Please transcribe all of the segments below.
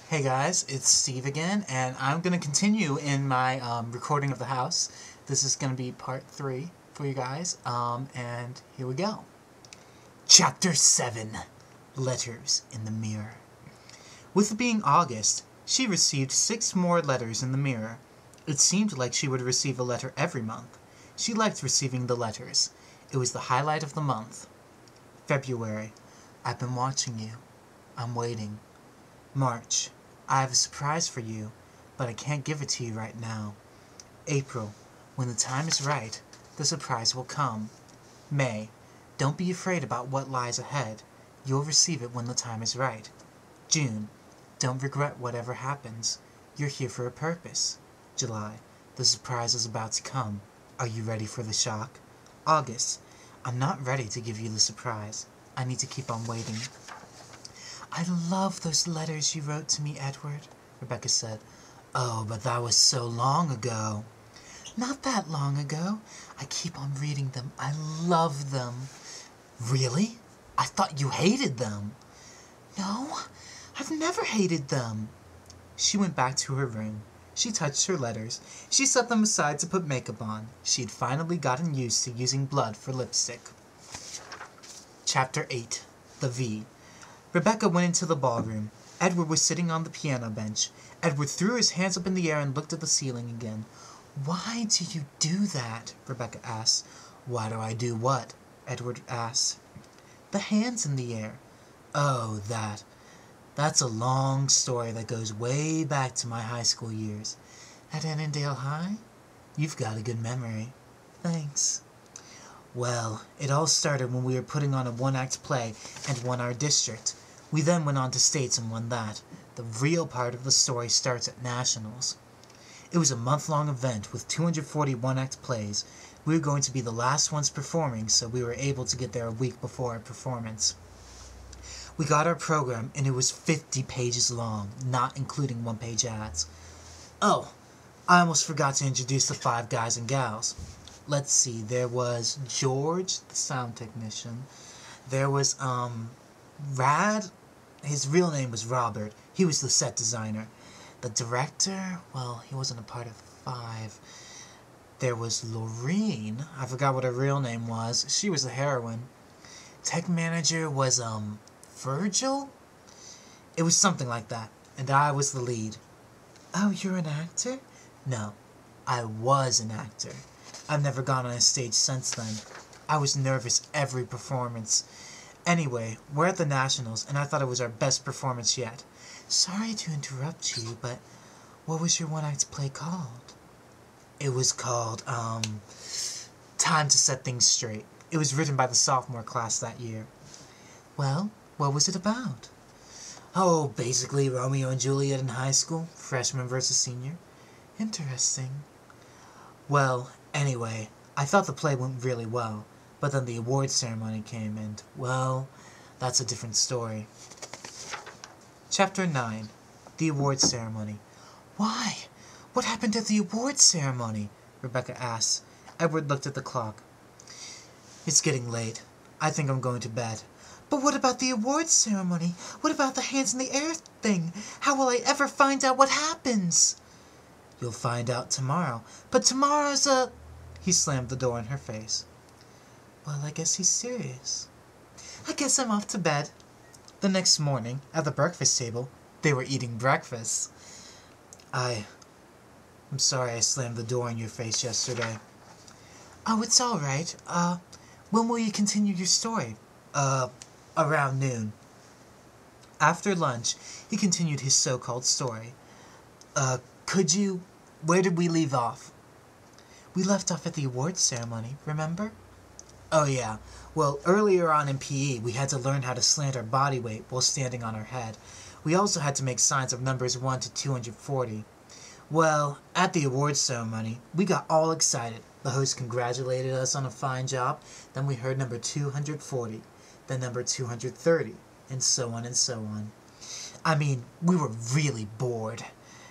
Hey guys, it's Steve again, and I'm going to continue in my recording of the house. This is going to be part 3 for you guys, and here we go. Chapter 7, Letters in the Mirror. With it being August, she received 6 more letters in the mirror. It seemed like she would receive a letter every month. She liked receiving the letters. It was the highlight of the month. February, I've been watching you. I'm waiting. March, I have a surprise for you, but I can't give it to you right now. April, when the time is right, the surprise will come. May, don't be afraid about what lies ahead. You'll receive it when the time is right. June, don't regret whatever happens. You're here for a purpose. July, the surprise is about to come. Are you ready for the shock? August, I'm not ready to give you the surprise. I need to keep on waiting. I love those letters you wrote to me, Edward, Rebecca said. Oh, but that was so long ago. Not that long ago. I keep on reading them. I love them. Really? I thought you hated them. No, I've never hated them. She went back to her room. She touched her letters. She set them aside to put makeup on. She had finally gotten used to using blood for lipstick. Chapter 8. The V. Rebecca went into the ballroom. Edward was sitting on the piano bench. Edward threw his hands up in the air and looked at the ceiling again. Why do you do that? Rebecca asked. Why do I do what? Edward asked. The hands in the air. Oh, that. That's a long story that goes way back to my high school years. At Annandale High? You've got a good memory. Thanks. Well, it all started when we were putting on a one-act play and won our district. We then went on to states and won that. The real part of the story starts at nationals. It was a month-long event with 240 one-act plays. We were going to be the last ones performing, so we were able to get there a week before our performance. We got our program, and it was 50 pages long, not including one-page ads. Oh, I almost forgot to introduce the 5 guys and gals. Let's see, there was George, the sound technician. There was, Rad. His real name was Robert. He was the set designer. The director, well, he wasn't a part of 5. There was Lorene. I forgot what her real name was. She was the heroine. Tech manager was, Virgil? It was something like that. And I was the lead. Oh, you're an actor? No, I was an actor. I've never gone on a stage since then. I was nervous every performance. Anyway, we're at the Nationals, and I thought it was our best performance yet. Sorry to interrupt you, but what was your one-act play called? It was called, Time to Set Things Straight. It was written by the sophomore class that year. Well, what was it about? Oh, basically Romeo and Juliet in high school, freshman versus senior. Interesting. Well, anyway, I thought the play went really well, but then the awards ceremony came and, well, that's a different story. Chapter 9. The awards ceremony. Why? What happened at the awards ceremony? Rebecca asked. Edward looked at the clock. It's getting late. I think I'm going to bed. But what about the awards ceremony? What about the hands in the air thing? How will I ever find out what happens? You'll find out tomorrow. But tomorrow's a... He slammed the door in her face. Well, I guess he's serious. I guess I'm off to bed. The next morning, at the breakfast table, they were eating breakfast. I'm sorry I slammed the door in your face yesterday. Oh, it's all right. When will you continue your story? Around noon. After lunch, he continued his so-called story. Could you... Where did we leave off? We left off at the awards ceremony, remember? Oh yeah. Well, earlier on in PE, we had to learn how to slant our body weight while standing on our head. We also had to make signs of numbers 1 to 240. Well, at the awards ceremony, we got all excited. The host congratulated us on a fine job. Then we heard number 240, then number 230, and so on and so on. I mean, we were really bored.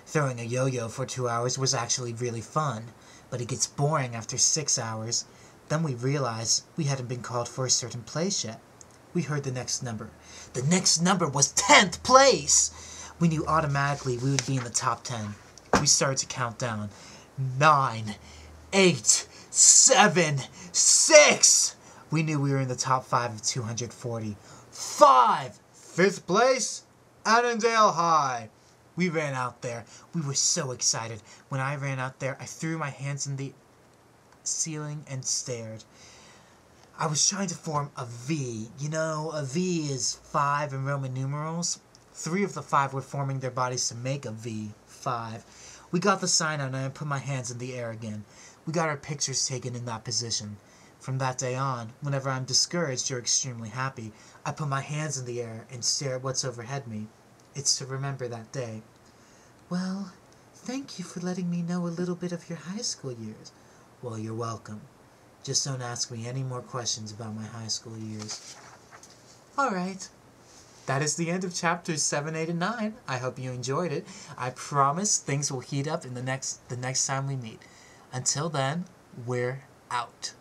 Throwing a yo-yo for 2 hours was actually really fun, but it gets boring after 6 hours. Then we realized we hadn't been called for a certain place yet. We heard the next number. The next number was 10th place! We knew automatically we would be in the top 10. We started to count down. 9, 8, 7, 6. We knew we were in the top 5 of 240. 5! 5th place, Annandale High. We ran out there. We were so excited. When I ran out there, I threw my hands in the ceiling and stared. I was trying to form a V. You know, a V is 5 in Roman numerals. 3 of the 5 were forming their bodies to make a V. 5. We got the sign out and I put my hands in the air again. We got our pictures taken in that position. From that day on, whenever I'm discouraged or extremely happy, I put my hands in the air and stare at what's overhead me. It's to remember that day. Well, thank you for letting me know a little bit of your high school years. Well, you're welcome. Just don't ask me any more questions about my high school years. Alright. That is the end of chapters 7, 8, and 9. I hope you enjoyed it. I promise things will heat up in the next time we meet. Until then, we're out.